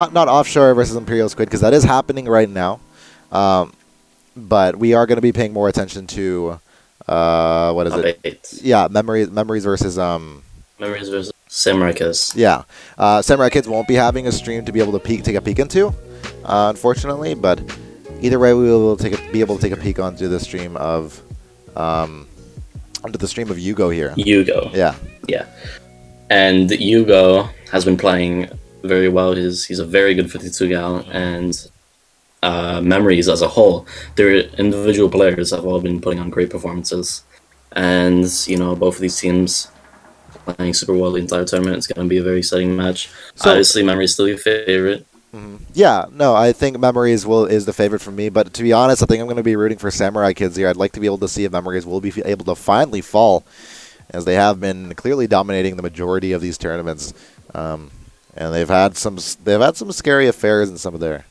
not Offshore versus Imperial Squid, because that is happening right now. But we are going to be paying more attention to what is it? Yeah, memories versus Memories versus Samurai Kids. Yeah, Samurai Kids won't be having a stream to be able to take a peek into, unfortunately. But either way, we will be able to take a peek onto the stream of Yugo here. Yugo. Yeah. Yeah. And Yugo has been playing very well. He's a very good 52 gal, and Memories as a whole, their individual players have all been putting on great performances. And, you know, both of these teams playing super well the entire tournament. It's going to be a very exciting match. So, obviously, Memories still your favorite. Yeah, no, I think Memories is the favorite for me. But to be honest, I think I'm going to be rooting for Samurai Kids here. I'd like to be able to see if Memories will be able to finally fall, as they have been clearly dominating the majority of these tournaments. And they've had some scary affairs in some of their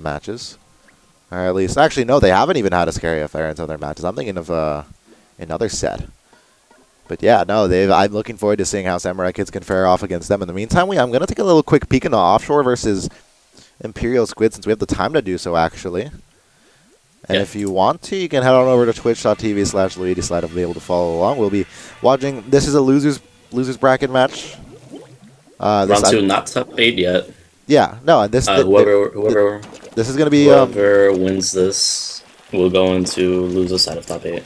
matches, or at least actually no, they haven't even had a scary affair in some of their matches. I'm thinking of another set, but yeah, no, I'm looking forward to seeing how Samurai Kids can fare off against them. In the meantime, I'm going to take a little quick peek into Offshore versus Imperial Squid, since we have the time to do so actually. And if you want to, you can head on over to twitch.tv/LuigiSlide to be able to follow along. We'll be watching. This is a losers bracket match. Round 2, not top 8 yet. Yeah, no, and this whoever this is going to be whoever wins this will go into loser side of top 8.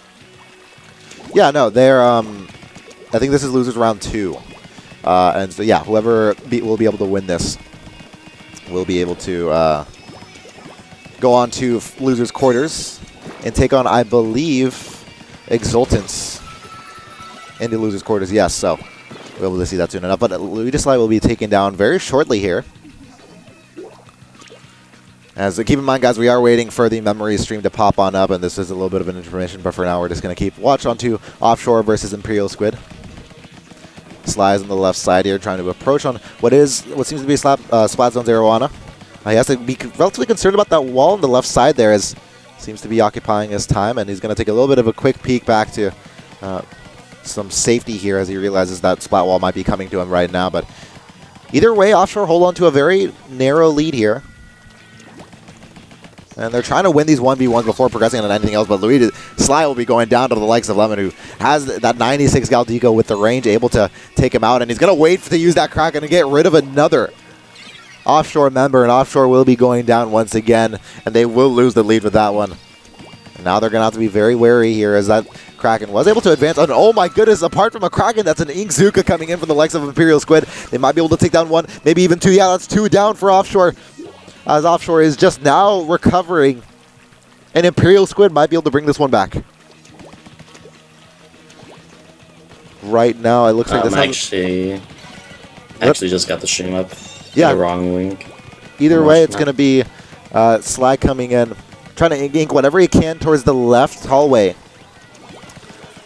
Yeah, no, they're I think this is losers round 2, and so yeah, whoever will be able to win this will be able to go on to losers quarters and take on, I believe, Exultants in the losers quarters. Yes, so we'll be able to see that soon enough. But LuigiSlide will be taken down very shortly here. As keep in mind, guys, we are waiting for the Memories stream to pop on up, and this is a little bit of an information, but for now we're just going to keep watch onto Offshore versus Imperial Squid. Slides on the left side here, trying to approach on what seems to be Splat Zone's Arowana. He has to be relatively concerned about that wall on the left side there, as seems to be occupying his time, and he's going to take a little bit of a quick peek back to some safety here as he realizes that Splat wall might be coming to him right now. But either way, Offshore hold on to a very narrow lead here. And they're trying to win these 1v1s before progressing on anything else, but LuigiSlide will be going down to the likes of Lemon, who has that 96 gal deco with the range, able to take him out, and he's going to wait to use that Kraken and get rid of another Offshore member, and Offshore will be going down once again, and they will lose the lead with that one. And now they're going to have to be very wary here, as that Kraken was able to advance. And oh my goodness, apart from a Kraken, that's an Inkzuka coming in from the likes of Imperial Squid. They might be able to take down one, maybe even two. Yeah, that's 2 down for Offshore, as Offshore is just now recovering, and Imperial Squid might be able to bring this one back. Right now, it looks like this actually just got the stream up. Yeah, the wrong link. Either way, it's going to be Sly coming in, trying to ink whatever he can towards the left hallway.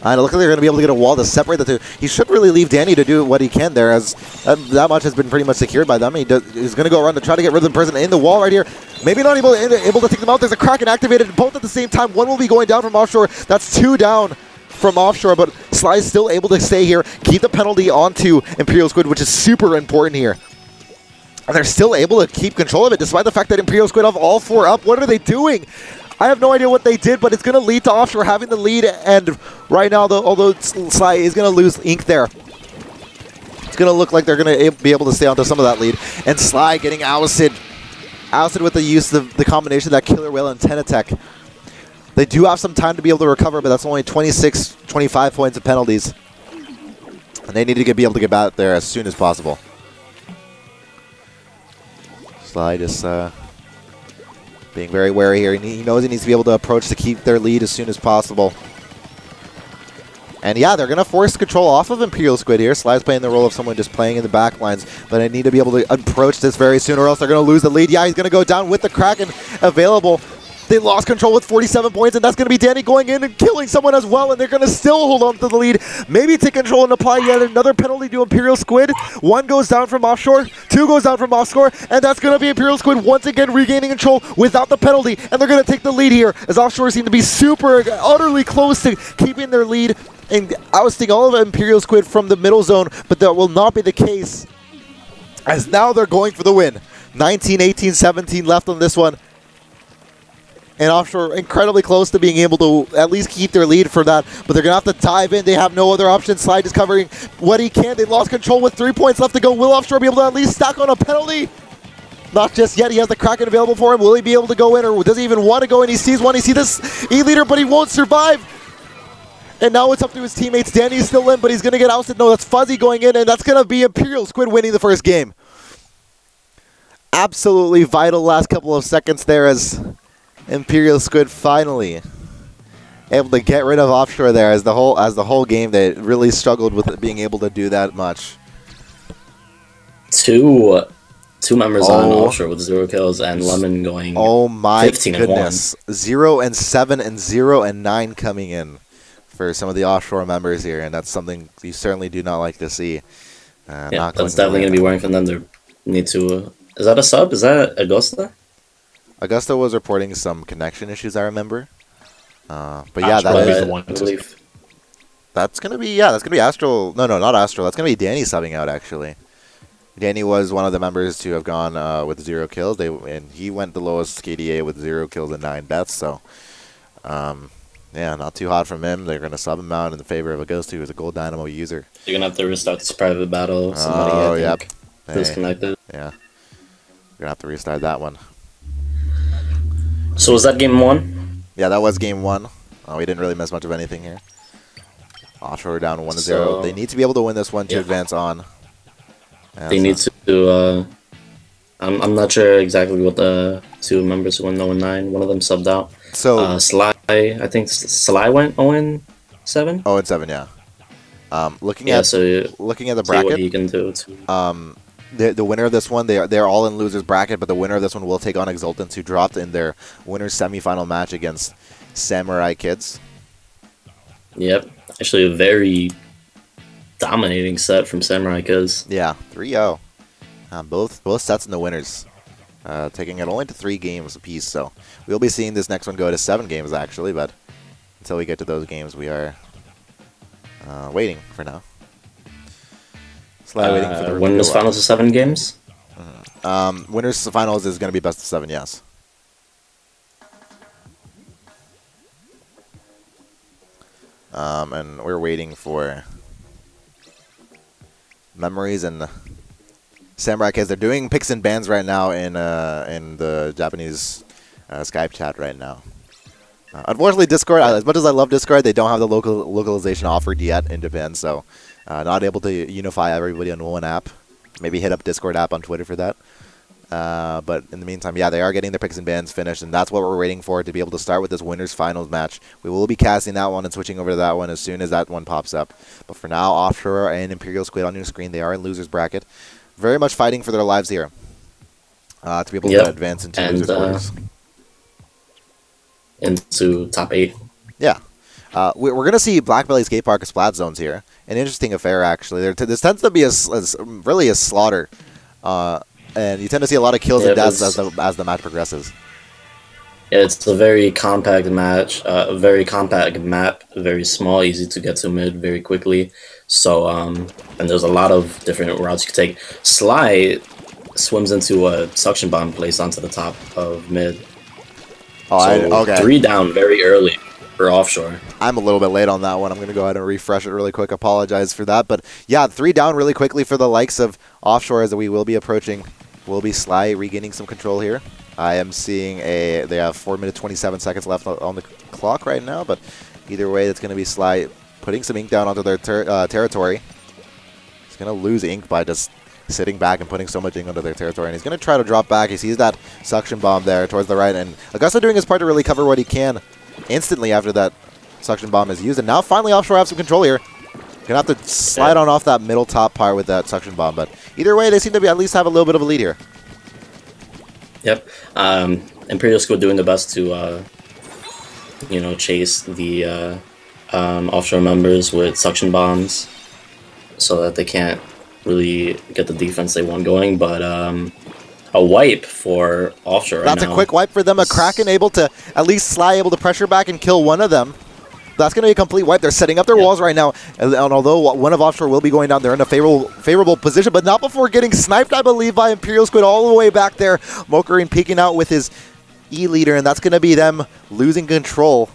And it looks like they're going to be able to get a wall to separate the two. He should really leave Danny to do what he can there, as that much has been pretty much secured by them. He's going to go around to try to get rid of the person in the wall right here. Maybe not able to take them out. There's a Kraken activated both at the same time. One will be going down from Offshore. That's 2 down from Offshore, but Sly is still able to stay here, keep the penalty onto Imperial Squid, which is super important here. And they're still able to keep control of it, despite the fact that Imperial Squid have all 4 up. What are they doing? I have no idea what they did, but it's going to lead to Offshore having the lead. And right now, although Sly is going to lose ink there, it's going to look like they're going to be able to stay onto some of that lead. And Sly getting ousted with the use of the combination of that Killer Whale and Tenatech. They do have some time to be able to recover, but that's only 26, 25 points of penalties. And they need to be able to get back there as soon as possible. Sly just being very wary here. He knows he needs to be able to approach to keep their lead as soon as possible. And yeah, they're going to force control off of Imperial Squid here. Sly's playing the role of someone just playing in the back lines, but I need to be able to approach this very soon, or else they're going to lose the lead. Yeah, he's going to go down with the Kraken available. They lost control with 47 points, and that's going to be Danny going in and killing someone as well, and they're going to still hold on to the lead. Maybe take control and apply yet another penalty to Imperial Squid. 1 goes down from Offshore, 2 goes down from Offshore, and that's going to be Imperial Squid once again regaining control without the penalty, and they're going to take the lead here, as Offshore seem to be utterly close to keeping their lead and ousting all of Imperial Squid from the middle zone, but that will not be the case, as now they're going for the win. 19, 18, 17 left on this one. And Offshore incredibly close to being able to at least keep their lead for that. But they're going to have to dive in. They have no other option. Slide is covering what he can. They lost control with 3 points left to go. Will Offshore be able to at least stack on a penalty? Not just yet. He has the Kraken available for him. Will he be able to go in, or does he even want to go in? He sees one. He sees this E-leader, but he won't survive. And now it's up to his teammates. Danny's still in, but he's going to get ousted. No, that's Fuzzy going in, and that's going to be Imperial Squid winning the first game. Absolutely vital last couple of seconds there as Imperial Squid finally able to get rid of Offshore there as the whole game they really struggled with being able to do that much. Two members on Offshore with 0 kills, and Lemon going 15 goodness. and 1. 0 and 7 and 0 and 9 coming in for some of the Offshore members here, and that's something you certainly do not like to see. Yeah, that's definitely going to be worrying for them. They need to... Is that a sub? Is that Augusta? Augusta was reporting some connection issues, I remember. But yeah, Astral that is the one, I believe. That's gonna be Astral. No, not Astral. That's gonna be Danny subbing out actually. Danny was one of the members to have gone with 0 kills. And he went the lowest KDA with 0 kills and 9 deaths. So, yeah, not too hot from him. They're gonna sub him out in the favor of Augusta, who is a Gold Dynamo user. You're gonna have to restart this private battle. Somebody disconnected. Yeah, you're gonna have to restart that one. So was that game 1? Yeah, that was game 1. We didn't really miss much of anything here. Offshore down 1-0. They need to be able to win this one to advance on. They need to. I'm not sure exactly what the 2 members who went 0-9. One of them subbed out. So Sly, I think Sly went 0-7. 0-7, yeah. Looking at the bracket, what he can do too. The winner of this one, they're all in losers bracket, but the winner of this one will take on Exultants, who dropped in their winners semifinal match against Samurai Kids. Yep, actually a very dominating set from Samurai Kids. Yeah, 3-0. Both sets in the winners, taking it only to 3 games apiece. So we'll be seeing this next one go to 7 games actually, but until we get to those games, we are waiting for now. Waiting for the winners finals of 7 games. Winners finals is going to be best of 7, yes. And we're waiting for Memories and Samurai Kids. They're doing picks and bans right now in the Japanese Skype chat right now. Unfortunately, Discord, as much as I love Discord, they don't have the localization offered yet in Japan, so not able to unify everybody on one app. Maybe hit up Discord app on Twitter for that. But in the meantime, yeah, they are getting their picks and bans finished, and that's what we're waiting for to be able to start with this winners finals match. We will be casting that one and switching over to that one as soon as that one pops up. But for now, Offshore and Imperial Squid on your screen, they are in losers bracket. Very much fighting for their lives here to be able to advance into losers quarters. Into top 8. Yeah. We're going to see Black Belly Skate Park Splat Zones here. An interesting affair, actually. This tends to be really a slaughter. And you tend to see a lot of kills and deaths as the match progresses. It's a very compact match, a very compact map, very small, easy to get to mid very quickly. So, and there's a lot of different routes you can take. Sly swims into a suction bomb placed onto the top of mid. Okay. 3 down very early for Offshore. I'm a little bit late on that one. I'm going to go ahead and refresh it really quick. Apologize for that. But yeah, 3 down really quickly for the likes of Offshore as we will be approaching. Will be Sly regaining some control here. I am seeing they have 4 minutes 27 seconds left on the clock right now. But either way, it's going to be Sly putting some ink down onto their territory. He's going to lose ink by just sitting back and putting so much ink onto their territory, and he's going to try to drop back. He sees that suction bomb there towards the right, and Augusta doing his part to really cover what he can instantly after that suction bomb is used. And now finally Offshore have some control here. Gonna have to slide on off that middle top part with that suction bomb, but either way, they seem to at least have a little bit of a lead here. Yep. Imperial Squid doing the best to chase the Offshore members with suction bombs so that they can't really get the defense they want going, but a wipe for Offshore right now. That's a quick wipe for them. A Kraken able to, at least Sly able to pressure back and kill one of them. That's going to be a complete wipe. They're setting up their walls right now. And although one of Offshore will be going down, they're in a favorable position, but not before getting sniped, I believe, by Imperial Squid all the way back there. Mokarine peeking out with his E-leader, and that's going to be them losing control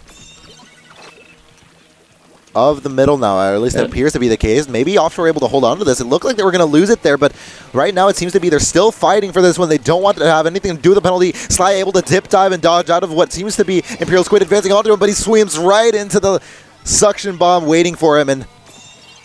of the middle now, or at least that appears to be the case. Maybe Offshore able to hold on to this. It looked like they were going to lose it there, but right now it seems to be they're still fighting for this one. They don't want to have anything to do with the penalty. Sly able to dip dive and dodge out of what seems to be Imperial Squid advancing onto him, but he swims right into the suction bomb waiting for him.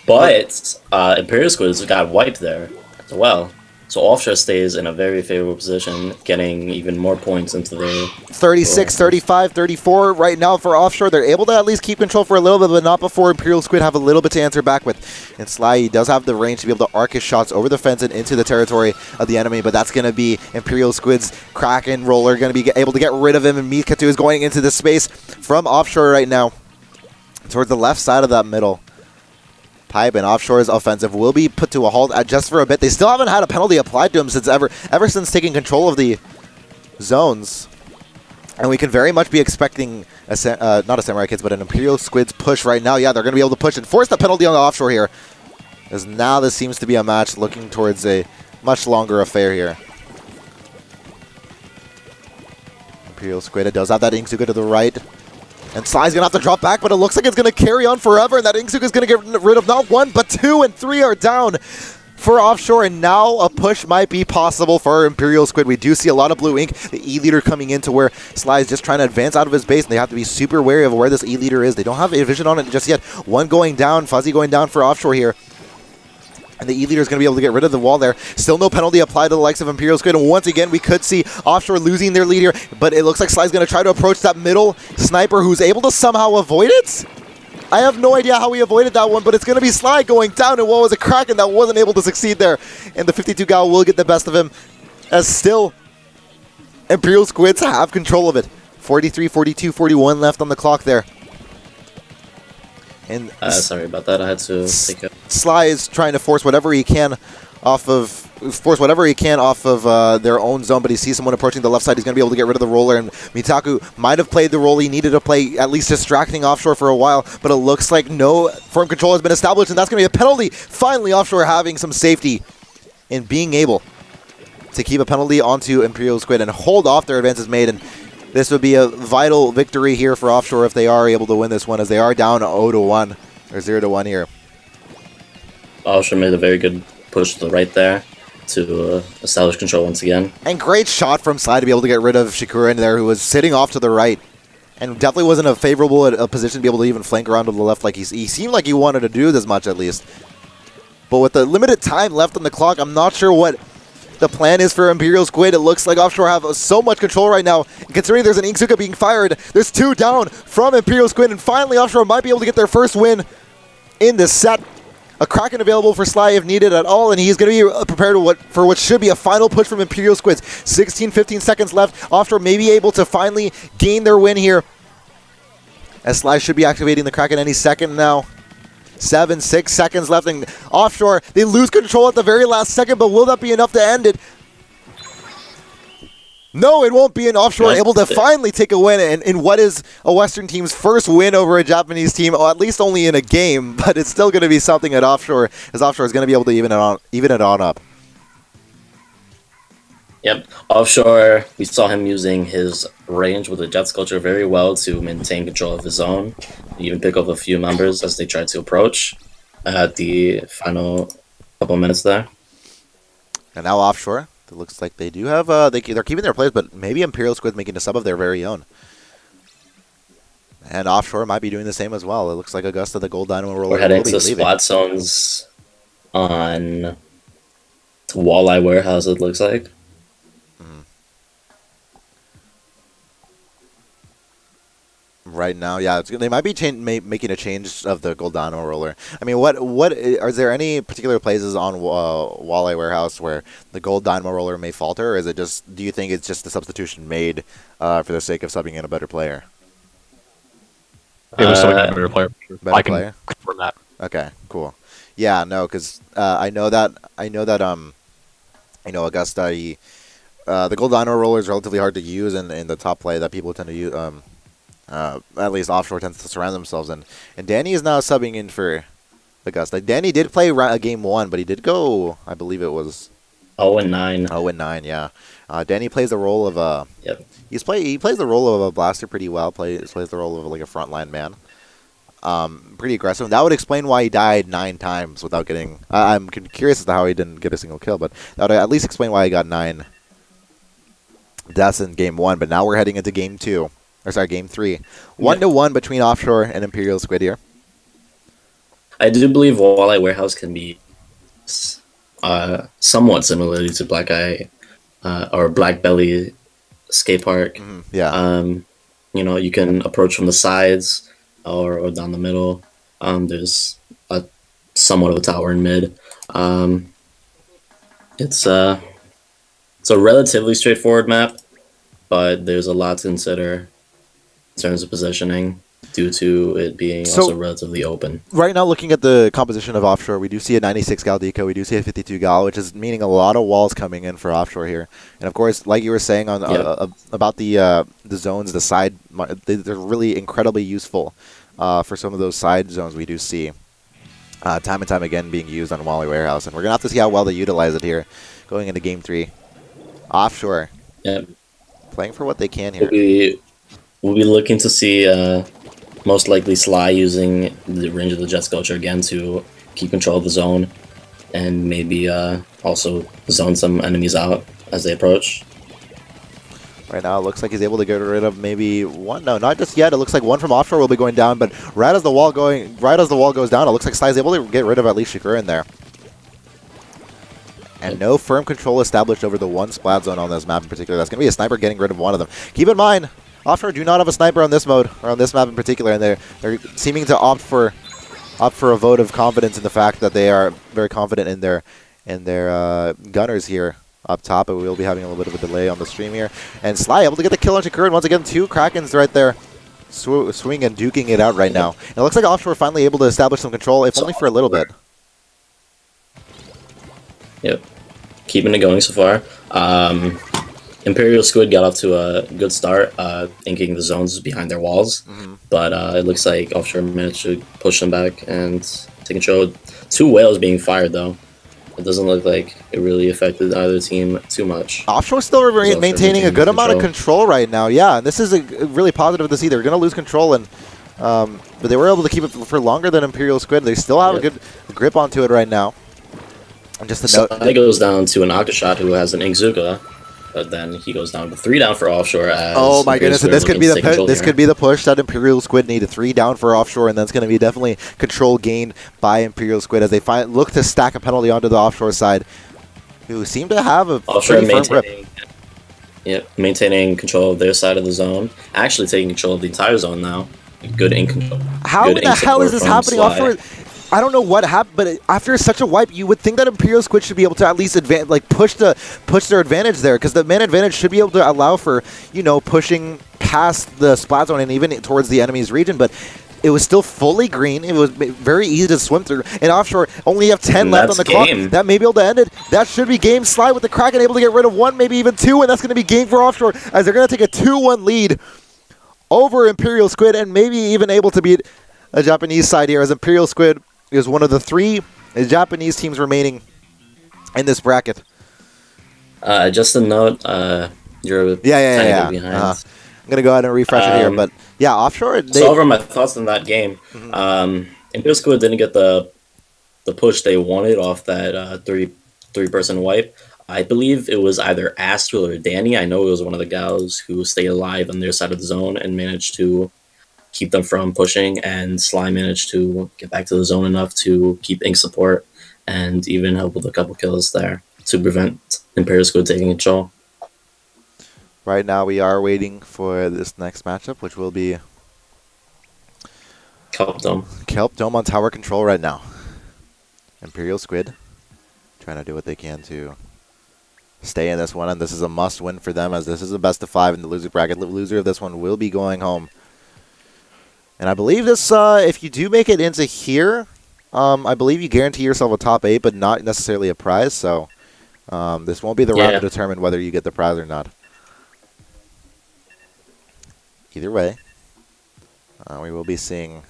But Imperial Squid got wiped there as well. So Offshore stays in a very favorable position, getting even more points into the 36, 35, 34 right now for Offshore. They're able to at least keep control for a little bit, but not before Imperial Squid have a little bit to answer back with. And Sly, he does have the range to be able to arc his shots over the fence and into the territory of the enemy, but that's going to be Imperial Squid's Kraken roller going to be able to get rid of him, and Mikatu is going into the space from Offshore right now towards the left side of that middle pipe, and Offshore's offensive will be put to a halt just for a bit. They still haven't had a penalty applied to him since ever since taking control of the zones, and we can very much be expecting not a Samurai Kids, but an Imperial Squid's push right now. Yeah, they're going to be able to push and force the penalty on the Offshore here, as now this seems to be a match looking towards a much longer affair here. Imperial Squid does have that Inksuka to the right. And Sly's going to have to drop back, but it looks like it's going to carry on forever, and that Inksuka is going to get rid of not one, but 2 and 3 are down for Offshore, and now a push might be possible for Imperial Squid. We do see a lot of blue ink, the E-leader coming into where Sly is just trying to advance out of his base, and they have to be super wary of where this E-leader is. They don't have a vision on it just yet. One going down, Fuzzy going down for Offshore here. And the E-leader is going to be able to get rid of the wall there. Still no penalty applied to the likes of Imperial Squid. And once again, we could see Offshore losing their lead here. But it looks like Sly's going to try to approach that middle sniper who's able to somehow avoid it. I have no idea how he avoided that one, but it's going to be Sly going down. And what was a Kraken that wasn't able to succeed there. And the 52 gal will get the best of him, as still Imperial Squids have control of it. 43, 42, 41 left on the clock there. And sorry about that. I had to take it. Sly is trying to force whatever he can off of their own zone, but he sees someone approaching the left side. He's going to be able to get rid of the roller, and Mitaku might have played the role he needed to play, at least distracting Offshore for a while, but it looks like no firm control has been established, and that's going to be a penalty. Finally, Offshore having some safety in being able to keep a penalty onto Imperial Squid and hold off their advances made, and this would be a vital victory here for Offshore if they are able to win this one, as they are down 0-1 or 0-1 here. Offshore made a very good push to the right there to establish control once again. And great shot from Sly to be able to get rid of Shakura in there, who was sitting off to the right. And definitely wasn't a favorable position to be able to even flank around to the left like he seemed like he wanted to do this much at least. But with the limited time left on the clock, I'm not sure what the plan is for Imperial Squid. It looks like Offshore have so much control right now. And considering there's an Inksuka being fired, there's 2 down from Imperial Squid, and finally Offshore might be able to get their first win in this set. A Kraken available for Sly if needed at all, and he's going to be prepared for what should be a final push from Imperial Squids. 16-15 seconds left. Offshore may be able to finally gain their win here, as Sly should be activating the Kraken any second now. 6 seconds left, and Offshore, they lose control at the very last second, but will that be enough to end it? No, it won't be. An Offshore able to finally take a win in what is a Western team's first win over a Japanese team, or at least only in a game, but it's still going to be something at Offshore, as Offshore is going to be able to even it on up. Yep. Offshore, we saw him using his range with the Jet Sculpture very well to maintain control of his zone, even pick up a few members as they tried to approach at the final couple minutes there. And now Offshore, it looks like they do have, they're keeping their players, but maybe Imperial Squid making a sub of their very own. And Offshore might be doing the same as well. It looks like Augusta, the Gold Dynamo Roller, we're heading to spot zones on Walleye Warehouse, it looks like. Right now, yeah, they might be making a change of the Gold Dynamo Roller. I mean, are there any particular places on Walleye Warehouse where the Gold Dynamo Roller may falter, or is it just? Do you think it's just the substitution made for the sake of subbing in a better player? It was subbing in a better player. Better I can player? confirm that. Okay, cool. Yeah, no, because I know Augusta. The Gold Dynamo Roller is relatively hard to use in the top play that people tend to use. at least Offshore tends to surround themselves in. And Danny is now subbing in for the Gus. Like, Danny did play game 1, but he did go, I believe it was 0-9. 0-9, yeah. Danny plays the role of Yep. he plays the role of a blaster pretty well. Plays the role of like a frontline man. Pretty aggressive. That would explain why he died 9 times without getting. I'm curious as to how he didn't get a single kill, but that would at least explain why he got 9 deaths in game 1. But now we're heading into game 2, or sorry, game 3. 1-1 between Offshore and Imperial Squid here. I do believe Walleye Warehouse can be somewhat similar to Black Eye or Black Belly Skate Park. Yeah. You know, you can approach from the sides or down the middle. There's a somewhat of a tower in mid. It's a relatively straightforward map, but there's a lot to consider in terms of positioning due to it being also relatively open. Right now, looking at the composition of Offshore, we do see a 96 gal deco, we do see a 52 gal, which is meaning a lot of walls coming in for Offshore here. And of course, like you were saying on about the zones, the side, they're really incredibly useful for some of those side zones we do see time and time again being used on Walleye Warehouse. And we're going to have to see how well they utilize it here going into game 3. Offshore, playing for what they can here. We'll be looking to see most likely Sly using the range of the Jet Sculpture again to keep control of the zone, and maybe also zone some enemies out as they approach. Right now, it looks like he's able to get rid of maybe one. No, not just yet. It looks like one from Offshore will be going down, but right as the wall goes down, it looks like Sly's able to get rid of at least Shakur in there. And no firm control established over the one splat zone on this map in particular. That's going to be a sniper getting rid of one of them. Keep in mind, Offshore do not have a sniper on this mode, or on this map in particular, and they're seeming to opt for a vote of confidence in the fact that they are very confident in their gunners here up top. But we will be having a little bit of a delay on the stream here. And Sly able to get the kill on Shakur, and once again, 2 Krakens right there, swinging and duking it out right now. And it looks like Offshore finally able to establish some control, if only for a little bit. Yep, keeping it going so far. Imperial Squid got off to a good start, inking the zones behind their walls, but it looks like Offshore managed to push them back and take control. 2 whales being fired, though. It doesn't look like it really affected either team too much. Offshore still maintaining a good amount of control right now, yeah, and this is really positive to see. They're going to lose control, and but they were able to keep it for longer than Imperial Squid. They still have a good grip onto it right now. And just a note, it goes down to an Octoshot who has an Inkzuka. But then he goes down to 3 down for Offshore. As oh my goodness! And this could be the push that Imperial Squid needed. 3 down for Offshore, and that's going to be definitely control gained by Imperial Squid as they look to stack a penalty onto the Offshore side, who seem to have a pretty firm grip. Yep, maintaining control of their side of the zone. Actually taking control of the entire zone now. Good ink control. How in the hell is this happening? Offshore. I don't know what happened, but after such a wipe, you would think that Imperial Squid should be able to at least push their advantage there, because the man advantage should be able to allow for, you know, pushing past the splat zone and even towards the enemy's region, but it was still fully green. It was very easy to swim through. And Offshore only have 10 left on the clock. That may be able to end it. That should be game. Sly with the Kraken able to get rid of 1, maybe even 2, and that's going to be game for Offshore as they're going to take a 2-1 lead over Imperial Squid and maybe even able to beat a Japanese side here, as Imperial Squid is one of the 3 Japanese teams remaining in this bracket. Just a note, you're yeah. behind. I'm going to go ahead and refresh it here, but yeah, Offshore. So over my thoughts on that game, Imperial Squid didn't get the push they wanted off that three-person wipe. I believe it was either Astral or Danny. I know it was one of the gals who stayed alive on their side of the zone and managed to keep them from pushing, and Sly managed to get back to the zone enough to keep Ink support and even help with a couple kills there to prevent Imperial Squid taking control. Right now we are waiting for this next matchup, which will be Kelp Dome. Kelp Dome on tower control right now. Imperial Squid trying to do what they can to stay in this one, and this is a must win for them, as this is a best of 5 in the loser bracket. The loser of this one will be going home. And I believe this, if you do make it into here, I believe you guarantee yourself a top 8, but not necessarily a prize. So this won't be the round to determine whether you get the prize or not. Either way, We will be seeing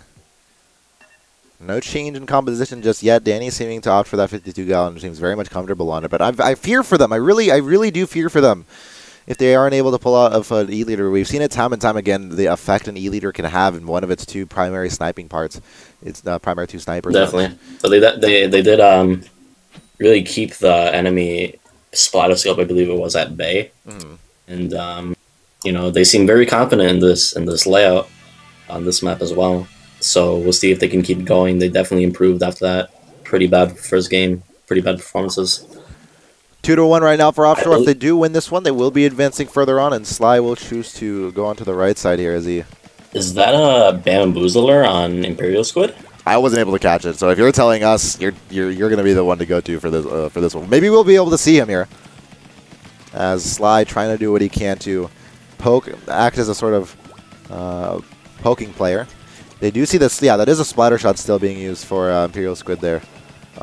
no change in composition just yet. Danny seeming to opt for that 52 gallon, seems very much comfortable on it. But I fear for them. I really do fear for them if they aren't able to pull out of an E-Leader. We've seen it time and time again, the effect an E-Leader can have in one of its two primary sniping parts. It's the primary two snipers. Definitely. So they did really keep the enemy splatter scope, I believe it was, at bay. And you know, they seem very confident in this layout on this map as well. So we'll see if they can keep going. They definitely improved after that pretty bad first game, pretty bad performances. 2-1 right now for Offshore. If they do win this one, they will be advancing further on, and Sly will choose to go onto the right side here as he... Is that a bamboozler on Imperial Squid? I wasn't able to catch it, so if you're telling us, you're going to be the one to go to for this one. Maybe we'll be able to see him here, as Sly trying to do what he can to act as a sort of poking player. They do see this. Yeah, that is a splatter shot still being used for Imperial Squid there.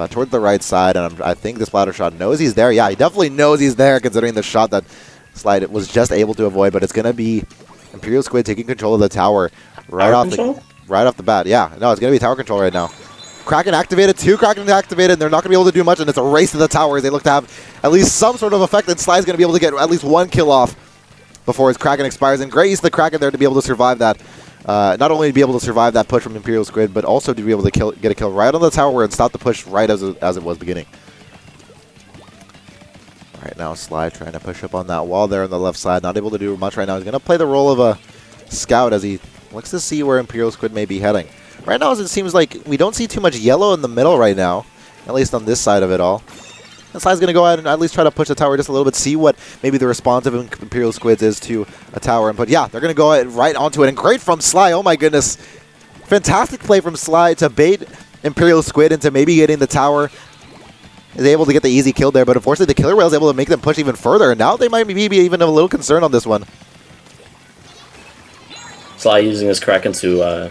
Toward the right side, and I think the splatter shot knows he's there. Yeah, he definitely knows he's there, considering the shot that Slide was just able to avoid. But it's going to be Imperial Squid taking control of the tower right off the bat. Yeah, no, it's going to be tower control right now. Kraken activated, 2 Kraken activated, and they're not going to be able to do much, and it's a race to the tower as they look to have at least some sort of effect, and Sly's going to be able to get at least 1 kill off before his Kraken expires. And great use of the Kraken there to be able to survive that. Not only to be able to survive that push from Imperial Squid, but also to be able to get a kill right on the tower and stop the push right as it was beginning. Right now, Sly trying to push up on that wall there on the left side. Not able to do much right now. He's going to play the role of a scout as he looks to see where Imperial Squid may be heading. Right now, it seems like we don't see too much yellow in the middle right now, at least on this side of it all. And Sly's going to go ahead and at least try to push the tower just a little bit, see what maybe the response of Imperial Squids is to a tower. But yeah, they're going to go ahead right onto it. And great from Sly. Oh my goodness. Fantastic play from Sly to bait Imperial Squid into maybe getting the tower. Is able to get the easy kill there, but unfortunately the killer whale is able to make them push even further. And now they might be even a little concerned on this one. Sly using his Kraken to...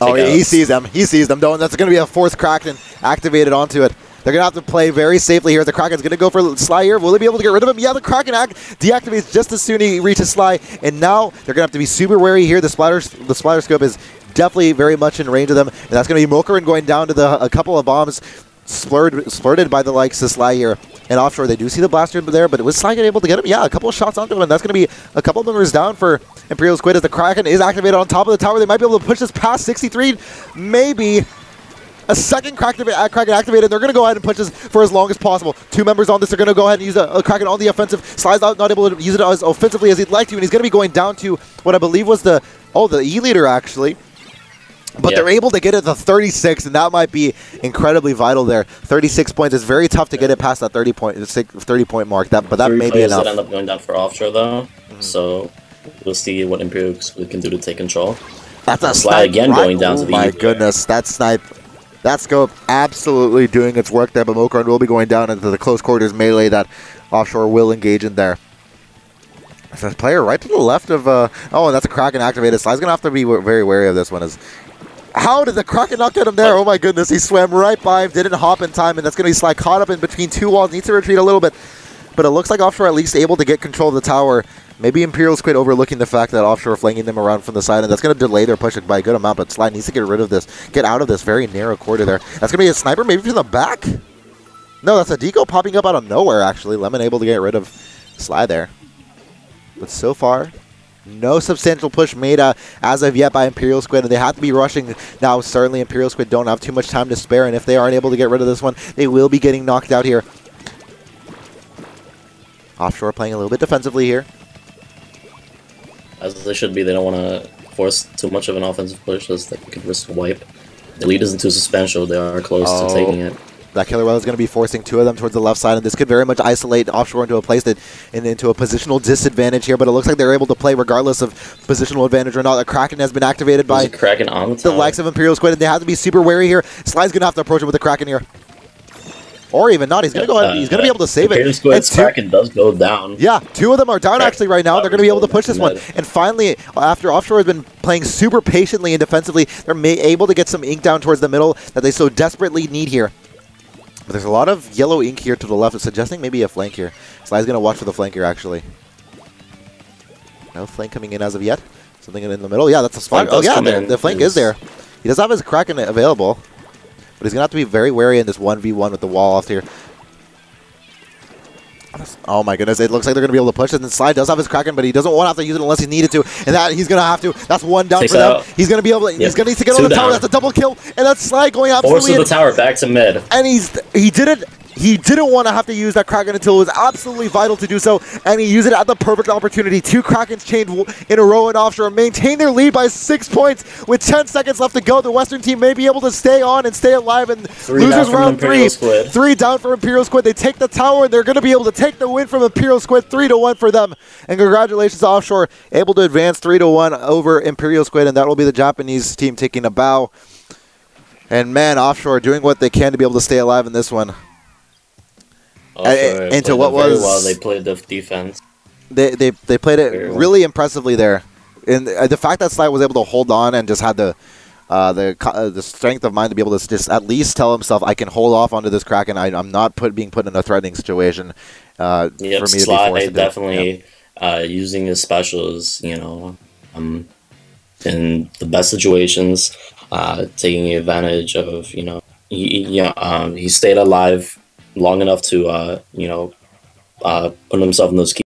oh, yeah, he sees them. He sees them, though, and that's going to be a 4th Kraken activated onto it. They're going to have to play very safely here. The Kraken's going to go for Sly here. Will they be able to get rid of him? Yeah, the Kraken deactivates just as soon as he reaches Sly. And now they're going to have to be super wary here. The splatter scope is definitely very much in range of them. And that's going to be Mokarin going down to a couple of bombs splurted by the likes of Sly here. And Offshore, they do see the blaster there, but was Sly able to get him? Yeah, a couple of shots onto him. And that's going to be a couple of members down for Imperial Squid as the Kraken is activated on top of the tower. They might be able to push this past 63. Maybe. A second Kraken activated. They're going to go ahead and push this for as long as possible. 2 members on this. They're going to go ahead and use a Kraken on the offensive. Sly's not able to use it as offensively as he'd like to, and he's going to be going down to what I believe was the E-Leader, actually. But they're able to get it to 36, and that might be incredibly vital there. 36 points is very tough to get it past that 30-point mark. But that may be enough. That end up going down for Offshore, though. So we'll see what Imperial Squid can do to take control. That's a Sly again going down to the E-Leader. My goodness, that snipe. That scope absolutely doing its work there, but Mokarin will be going down into the close quarters melee that Offshore will engage in there. There's a player right to the left of... oh, and that's a Kraken activated. Sly's going to have to be very wary of this one. How did the Kraken not get him there? Oh my goodness, he swam right by him, didn't hop in time, and that's going to be Sly caught up in between 2 walls. Needs to retreat a little bit, but it looks like Offshore at least able to get control of the tower. Maybe Imperial Squid overlooking the fact that Offshore flanking them around from the side, and that's going to delay their push by a good amount, but Sly needs to get rid of this, get out of this very narrow quarter there. That's going to be a sniper, maybe from the back? No, that's a deco popping up out of nowhere, actually. Lemon able to get rid of Sly there. But so far, no substantial push made as of yet by Imperial Squid, and they have to be rushing now. Certainly, Imperial Squid don't have too much time to spare, and if they aren't able to get rid of this one, they will be getting knocked out here. Offshore playing a little bit defensively here. As they should be. They don't want to force too much of an offensive push as they could risk a wipe. The lead isn't too substantial. They are close to taking it. That killer whale is going to be forcing 2 of them towards the left side, and this could very much isolate Offshore into a place into a positional disadvantage here, but it looks like they're able to play regardless of positional advantage or not. The Kraken has been activated by Kraken on the likes of Imperial Squid, and they have to be super wary here. Sly's going to have to approach him with the Kraken here. Or even not. He's going to go ahead. He's going to be able to save it. Imperial Squid's Kraken does go down. Yeah, 2 of them are down actually right now. They're going to be able to push this one. And finally, after Offshore has been playing super patiently and defensively, they're able to get some ink down towards the middle that they so desperately need here. But there's a lot of yellow ink here to the left, suggesting maybe a flank here. Sly's going to watch for the flank here, actually. No flank coming in as of yet. Something in the middle. Yeah, that's a spot. Flank Oh does yeah, come in. the flank is there. He does have his Kraken available, but he's gonna have to be very wary in this 1v1 with the wall off here. Oh my goodness, it looks like they're going to be able to push it, and Sly does have his Kraken, but he doesn't want to have to use it unless he needed to, and that he's going to have to. That's one down for them. He's going to be able to, he's going to need to get on the tower. That's a double kill, and that's Sly going absolutely force the tower back to mid. And he didn't want to have to use that Kraken until it was absolutely vital to do so, and he used it at the perfect opportunity. 2 Krakens chained in a row in offshore, maintain their lead by 6 points with 10 seconds left to go. The Western team may be able to stay on and stay alive, and losers round 3. 3 down for Imperial Squid. They take the tower, and they're going to be able to take the win from Imperial Squid. 3-1 for them, and congratulations to Offshore, able to advance 3-1 over Imperial Squid, and that will be the Japanese team taking a bow. And man, Offshore doing what they can to be able to stay alive in this one. Into what was well, they played the defense. They played it really impressively there, and the fact that Sly was able to hold on and just had the strength of mind to be able to just at least tell himself, I can hold off onto this Kraken. I'm not being put in a threatening situation. For me Sly to be forced definitely using his specials, you know, in the best situations, taking advantage of, you know, he stayed alive long enough to, you know, put himself in those key